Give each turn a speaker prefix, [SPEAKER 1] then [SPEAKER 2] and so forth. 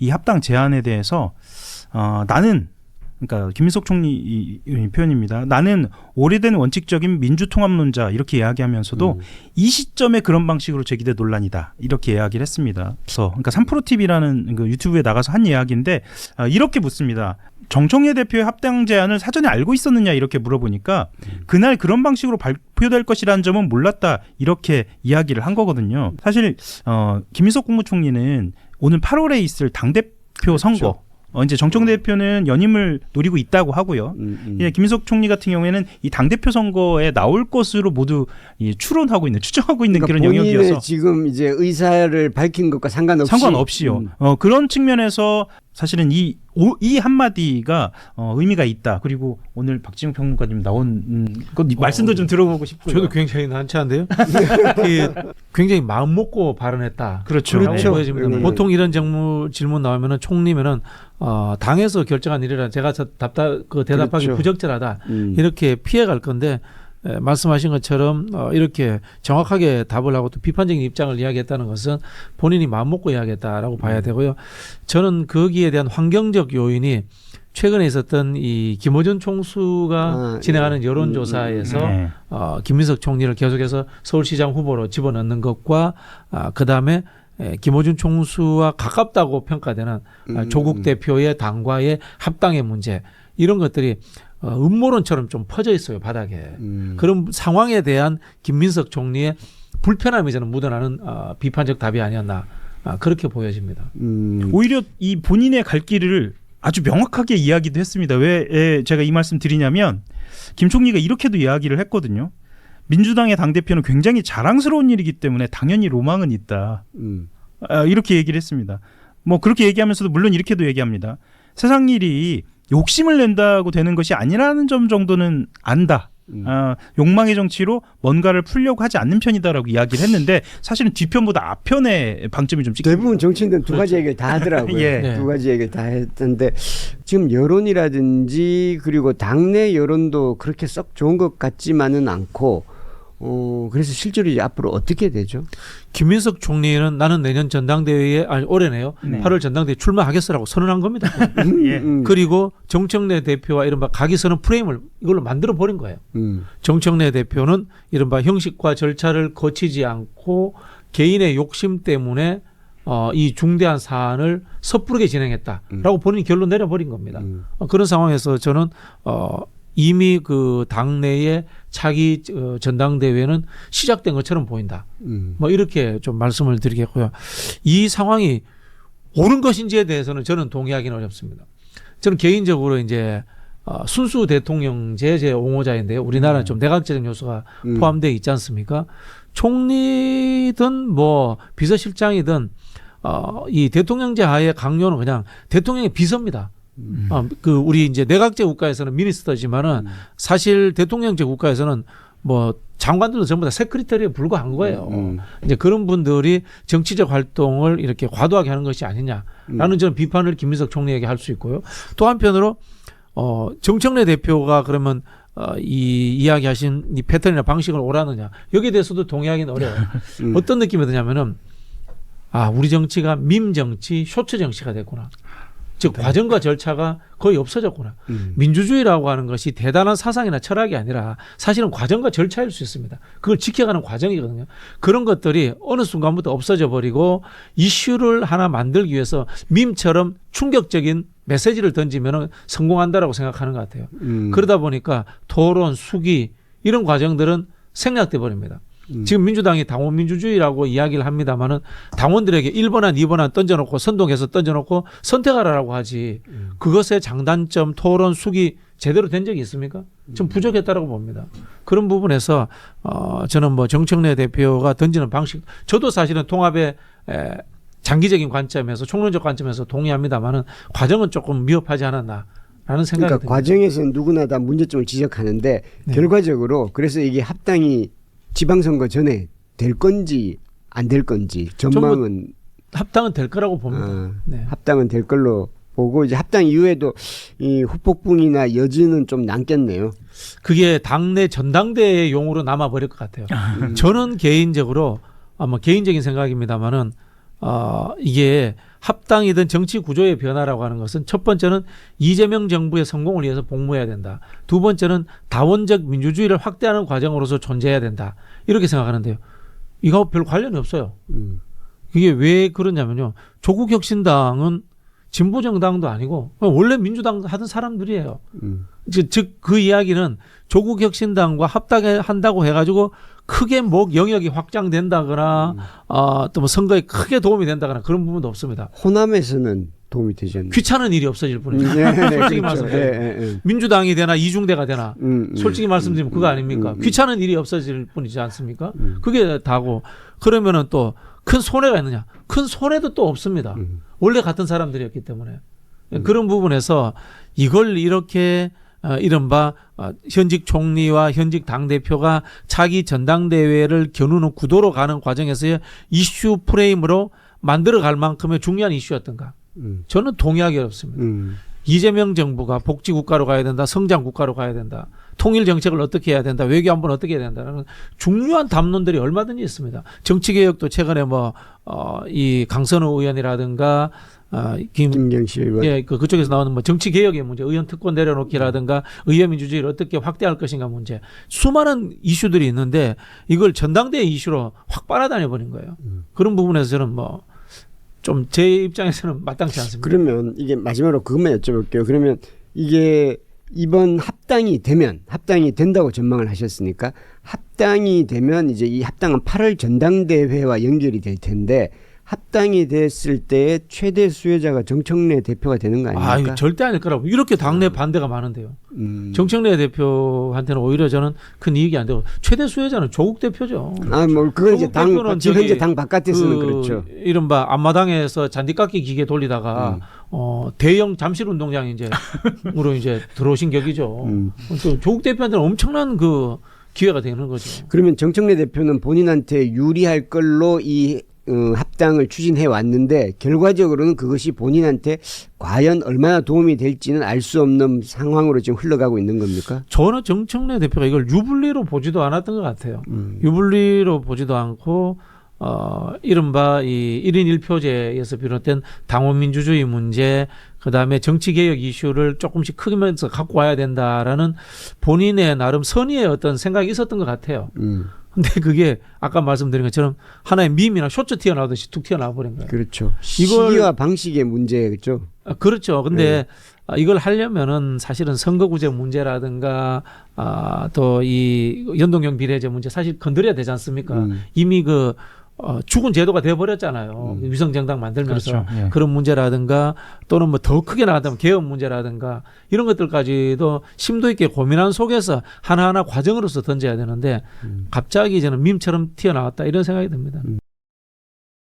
[SPEAKER 1] 이 합당 제안에 대해서 나는 그러니까 김민석 총리 이 표현입니다. 나는 오래된 원칙적인 민주통합론자 이렇게 이야기하면서도 이 시점에 그런 방식으로 제기된 논란이다 이렇게 이야기를 했습니다. 그래서 그러니까 3프로TV라는 그 유튜브에 나가서 한 이야기인데 이렇게 묻습니다. 정청래 대표의 합당 제안을 사전에 알고 있었느냐 이렇게 물어보니까 그날 그런 방식으로 발표될 것이라는 점은 몰랐다 이렇게 이야기를 한 거거든요. 사실 김민석 국무총리는 오늘 8월에 있을 당대표 선거 이제 정청래 대표는 연임을 노리고 있다고 하고요. 김민석 총리 같은 경우에는 이 당대표 선거에 나올 것으로 모두 추론하고 있는, 추정하고 있는
[SPEAKER 2] 그러니까
[SPEAKER 1] 그런 영역이어서
[SPEAKER 2] 본인의 지금 이제 의사를 밝힌 것과
[SPEAKER 1] 상관없이요. 그런 측면에서 사실은 이 한마디가 의미가 있다. 그리고 오늘 박지웅 평론가님 나온 것 말씀도 좀 들어보고 싶고요.
[SPEAKER 3] 저도 굉장히 난처한데요. 굉장히 마음 먹고 발언했다.
[SPEAKER 1] 그렇죠.
[SPEAKER 3] 보통 이런 질문 나오면은 총리면은 당에서 결정한 일이라 제가 대답하기
[SPEAKER 2] 그렇죠.
[SPEAKER 3] 부적절하다 이렇게 피해갈 건데 말씀하신 것처럼 이렇게 정확하게 답을 하고 또 비판적인 입장을 이야기했다는 것은 본인이 마음먹고 이야기했다라고 봐야 되고요. 저는 거기에 대한 환경적 요인이 최근에 있었던 이 김어준 총수가 진행하는 여론조사에서 김민석 총리를 계속해서 서울시장 후보로 집어넣는 것과 그다음에 김어준 총수와 가깝다고 평가되는 조국 대표의 당과의 합당의 문제 이런 것들이 음모론처럼 좀 퍼져 있어요, 바닥에. 그런 상황에 대한 김민석 총리의 불편함이 저는 묻어나는 비판적 답이 아니었나 그렇게 보여집니다.
[SPEAKER 1] 오히려 이 본인의 갈 길을 아주 명확하게 이야기도 했습니다. 왜 제가 이 말씀 드리냐면 김 총리가 이렇게도 이야기를 했거든요. 민주당의 당대표는 굉장히 자랑스러운 일이기 때문에 당연히 로망은 있다. 이렇게 얘기를 했습니다. 뭐 그렇게 얘기하면서도 물론 이렇게도 얘기합니다. 세상 일이 욕심을 낸다고 되는 것이 아니라는 점 정도는 안다. 욕망의 정치로 뭔가를 풀려고 하지 않는 편이다라고 이야기를 했는데 사실은 뒤편보다 앞편에 방점이 좀 찍힙니다.
[SPEAKER 2] 대부분 정치인들은 두 가지 얘기를 다 하더라고요.
[SPEAKER 1] 예.
[SPEAKER 2] 두 가지 얘기를 다 했던데 지금 여론이라든지 그리고 당내 여론도 그렇게 썩 좋은 것 같지만은 않고 그래서 실제로 이제 앞으로 어떻게 되죠?
[SPEAKER 3] 김민석 총리는 나는 내년 전당대회에 올해네요. 8월 전당대회 출마하겠어라고 선언한 겁니다. 그리고 정청래 대표와 이른바 각이 서는 프레임을 이걸로 만들어 버린 거예요. 정청래 대표는 이른바 형식과 절차를 거치지 않고 개인의 욕심 때문에 이 중대한 사안을 섣부르게 진행했다라고 본인이 결론 내려버린 겁니다. 그런 상황에서 저는 이미 그 당내의 차기 전당대회는 시작된 것처럼 보인다. 뭐 이렇게 좀 말씀을 드리겠고요. 이 상황이 옳은 것인지에 대해서는 저는 동의하기는 어렵습니다. 저는 개인적으로 이제 순수 대통령제 제 옹호자인데요. 우리나라는 좀 내각제적 요소가 포함되어 있지 않습니까? 총리든 뭐 비서실장이든 이 대통령제 하에 강요는 그냥 대통령의 비서입니다. 우리 이제 내각제 국가에서는 미니스터지만은 사실 대통령제 국가에서는 뭐 장관들도 전부 다 세크리터리에 불과한 거예요. 이제 그런 분들이 정치적 활동을 이렇게 과도하게 하는 것이 아니냐라는 저는 비판을 김민석 총리에게 할 수 있고요. 또 한편으로 정청래 대표가 그러면 이 이야기하신 이 패턴이나 방식을 옳았느냐 여기에 대해서도 동의하기는 어려워요. 어떤 느낌이 드냐면은 우리 정치가 밈 정치, 쇼츠 정치가 됐구나. 즉 과정과 절차가 거의 없어졌구나. 민주주의라고 하는 것이 대단한 사상이나 철학이 아니라 사실은 과정과 절차일 수 있습니다. 그걸 지켜가는 과정이거든요. 그런 것들이 어느 순간부터 없어져 버리고 이슈를 하나 만들기 위해서 밈처럼 충격적인 메시지를 던지면 성공한다라고 생각하는 것 같아요. 그러다 보니까 토론, 수기 이런 과정들은 생략돼 버립니다. 지금 민주당이 당원 민주주의라고 이야기를 합니다마는 당원들에게 1번안 2번안 던져놓고 선동해서 던져놓고 선택하라고 하지 그것의 장단점 토론 수기 제대로 된 적이 있습니까? 좀 부족했다라고 봅니다. 그런 부분에서 저는 뭐 정청래 대표가 던지는 방식 저도 사실은 통합의 장기적인 관점에서 총론적 관점에서 동의합니다마는 과정은 조금 미흡하지 않았나. 라는 생각이
[SPEAKER 2] 그러니까
[SPEAKER 3] 듭니다.
[SPEAKER 2] 과정에서는 누구나 다 문제점을 지적하는데 결과적으로 그래서 이게 합당이 지방선거 전에 될 건지 안 될 건지 전망은
[SPEAKER 3] 합당은 될 거라고 봅니다.
[SPEAKER 2] 합당은 될 걸로 보고 이제 합당 이후에도 이 후폭풍이나 여지는 좀 남겠네요.
[SPEAKER 3] 그게 당내 전당대회 용으로 남아버릴 것 같아요. 저는 개인적으로 아마 개인적인 생각입니다만은 이게 합당이든 정치 구조의 변화라고 하는 것은 첫 번째는 이재명 정부의 성공을 위해서 복무해야 된다. 두 번째는 다원적 민주주의를 확대하는 과정으로서 존재해야 된다. 이렇게 생각하는데요. 이거 별 관련이 없어요. 이게 왜 그러냐면요. 조국 혁신당은 진보 정당도 아니고 원래 민주당 하던 사람들이에요. 즉 그 이야기는 조국 혁신당과 합당한다고 해가지고 크게 뭐 영역이 확장된다거나 또 뭐 선거에 크게 도움이 된다거나 그런 부분도 없습니다.
[SPEAKER 2] 호남에서는 도움이 되지 않나요?
[SPEAKER 3] 귀찮은 일이 없어질 뿐이죠.
[SPEAKER 2] 네,
[SPEAKER 3] 솔직히
[SPEAKER 2] 그렇죠.
[SPEAKER 3] 말씀드리면 민주당이 되나 이중대가 되나 솔직히 말씀드리면 그거 아닙니까? 귀찮은 일이 없어질 뿐이지 않습니까? 그게 다고 그러면은 또 큰 손해가 있느냐? 큰 손해도 또 없습니다. 원래 같은 사람들이었기 때문에 그런 부분에서 이걸 이렇게 이른바 현직 총리와 현직 당대표가 차기 전당대회를 겨누는 구도로 가는 과정에서의 이슈 프레임으로 만들어갈 만큼의 중요한 이슈였던가? 저는 동의하기 어렵습니다. 이재명 정부가 복지국가로 가야 된다, 성장국가로 가야 된다, 통일정책을 어떻게 해야 된다, 외교안보는 어떻게 해야 된다는 중요한 담론들이 얼마든지 있습니다. 정치개혁도 최근에 이 강선우 의원이라든가
[SPEAKER 2] 김경식 의원,
[SPEAKER 3] 예, 그쪽에서 나오는 정치개혁의 문제, 의원 특권 내려놓기라든가 의회민주주의를 어떻게 확대할 것인가 문제, 수많은 이슈들이 있는데 이걸 전당대회 이슈로 확 빨아다녀 버린 거예요. 그런 부분에서 저는 좀 제 입장에서는 마땅치 않습니다.
[SPEAKER 2] 그러면 이게 마지막으로 그것만 여쭤볼게요. 그러면 이게 이번 합당이 된다고 전망을 하셨으니까 합당이 되면 이제 이 합당은 8월 전당대회와 연결이 될 텐데 합당이 됐을 때 최대 수혜자가 정청래 대표가 되는 거 아닙니까?
[SPEAKER 3] 이거 절대 아닐 거라고. 이렇게 당내 반대가 많은데요. 정청래 대표한테는 오히려 저는 큰 이익이 안 되고 최대 수혜자는 조국 대표죠.
[SPEAKER 2] 그건 이제 지금 현재 당 바깥에서는 그렇죠.
[SPEAKER 3] 이른바 앞마당에서 잔디깎기 기계 돌리다가 대형 잠실 운동장 으로 이제 들어오신 격이죠. 조국 대표한테는 엄청난 기회가 되는 거죠.
[SPEAKER 2] 그러면 정청래 대표는 본인한테 유리할 걸로 이 합당을 추진해 왔는데 결과적으로는 그것이 본인한테 과연 얼마나 도움이 될지는 알 수 없는 상황으로 지금 흘러가고 있는 겁니까?
[SPEAKER 3] 저는 정청래 대표가 이걸 유불리로 보지도 않았던 것 같아요. 유불리로 보지도 않고 이른바 이 1인 1표제에서 비롯된 당원민주주의 문제, 그다음에 정치개혁 이슈를 조금씩 크면서 갖고 와야 된다라는 본인의 나름 선의의 어떤 생각이 있었던 것 같아요. 근데 그게 아까 말씀드린 것처럼 하나의 밈이나 쇼츠 튀어나오듯이 툭 튀어나와 버린 거예요.
[SPEAKER 2] 그렇죠. 시기와 방식의 문제겠죠.
[SPEAKER 3] 그렇죠. 근데 이걸 하려면은 사실은 선거구제 문제라든가 또 이 연동형 비례제 문제 사실 건드려야 되지 않습니까? 이미 죽은 제도가 되어버렸잖아요. 위성정당 만들면서.
[SPEAKER 1] 그렇죠. 예.
[SPEAKER 3] 그런 문제라든가 또는 더 크게 나가면 개혁 문제라든가 이런 것들까지도 심도 있게 고민한 속에서 하나하나 과정으로서 던져야 되는데 갑자기 저는 밈처럼 튀어나왔다 이런 생각이 듭니다.